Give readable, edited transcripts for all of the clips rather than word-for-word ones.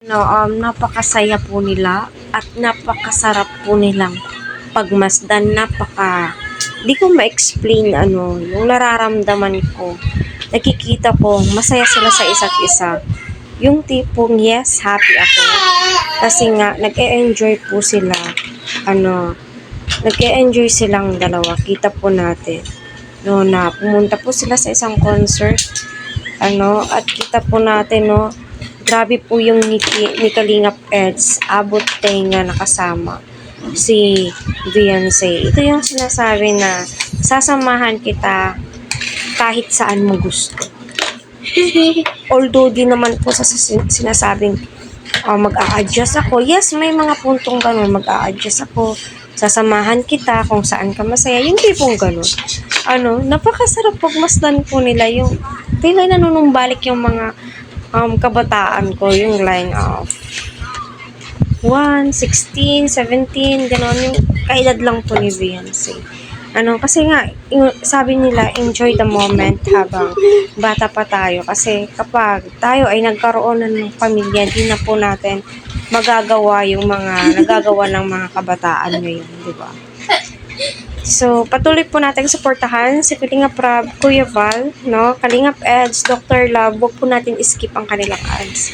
No, napakasaya po nila at napakasarap po nilang pagmasdan. Di ko ma-explain yung nararamdaman ko. Nakikita ko, masaya sila sa isa't isa. Yung tipong, yes, happy ako. Kasi nga, nag-e-enjoy po sila. Nag-e-enjoy silang dalawa. Kita po natin. No, na pumunta po sila sa isang concert. At kita po natin, no, grabe po yung ni Kalingap Eds, abot tenga nakasama si Beyonce. Ito yung sinasabi na sasamahan kita kahit saan mo gusto. Although di naman po sa sinasabing mag-a-adjust ako. Yes, may mga puntong ganun, mag-a-adjust ako. Sasamahan kita kung saan ka masaya. Yung tipong ganun. Napakasarap pagmasdan po nila yung tila nanunumbalik yung mga kabataan ko, yung line of 1, 16, 17, gano'n, yung kaedad lang po ni Beyonce. Kasi nga, sabi nila, enjoy the moment habang bata pa tayo. Kasi kapag tayo ay nagkaroon na ng pamilya, di na po natin magagawa yung mga nagagawa ng mga kabataan ngayon, di ba? So, patuloy po natin suportahan si Kalingap Rab, Kuya Val, no? Kalingap Eds, Dr. Love, huwag po natin skip ang kanilang ads.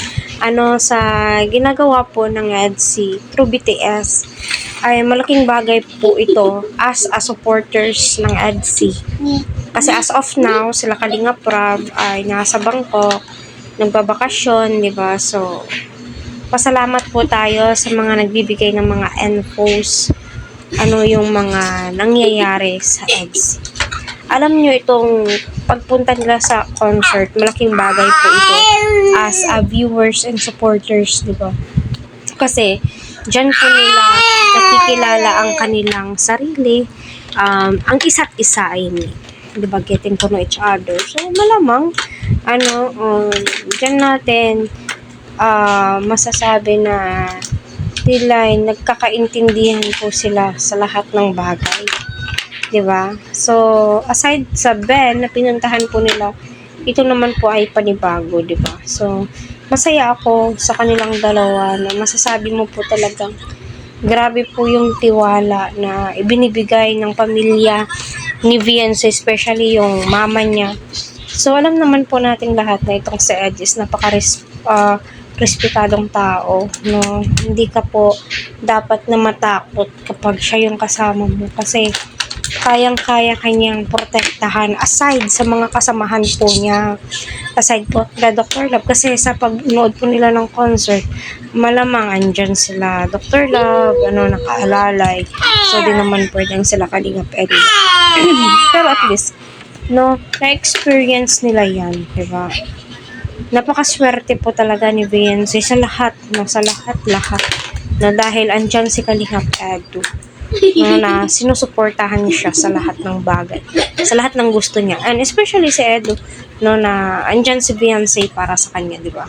Sa ginagawa po ng EDSI through BTS, ay malaking bagay po ito as a supporters ng EDSI. Kasi as of now, sila Kalingap Rab ay nasa Bangkok, nagbabakasyon, di ba? So, pasalamat po tayo sa mga nagbibigay ng mga infos, yung mga nangyayari sa EDSI. Alam nyo, itong pagpunta nila sa concert, malaking bagay po ito as viewers and supporters, di ba? Kasi, dyan po nila nakikilala ang kanilang sarili, ang isa't isa ay di ba, getting to know each other. So, malamang, dyan natin masasabi na tila nagkakaintindihan po sila sa lahat ng bagay. Diba? So, aside sa Ben na pinuntahan po nila, ito naman po ay panibago, diba? So, masaya ako sa kanilang dalawa na masasabi mo po talagang grabe po yung tiwala na ibinibigay ng pamilya ni Beyonce, especially yung mama niya. So, alam naman po natin lahat na itong si Ed is respetadong tao, no? Hindi ka po dapat na matakot kapag siya yung kasama mo kasi kayang-kaya kanyang protektahan aside sa mga kasamahan po niya, aside po kay Dr. Love, kasi sa pagnood po nila ng concert, malamang andyan sila Dr. Love, nakaalalay, so di naman pwedeng sila Kalingap Eddie. Pero at least, no, na-experience nila yan, diba? Napakaswerte po talaga ni Beyonce sa lahat, na dahil andyan si Kalingap Edu, na sinusuportahan siya sa lahat ng bagay, sa lahat ng gusto niya, and especially si Edu, na andyan si Beyonce para sa kanya, di ba?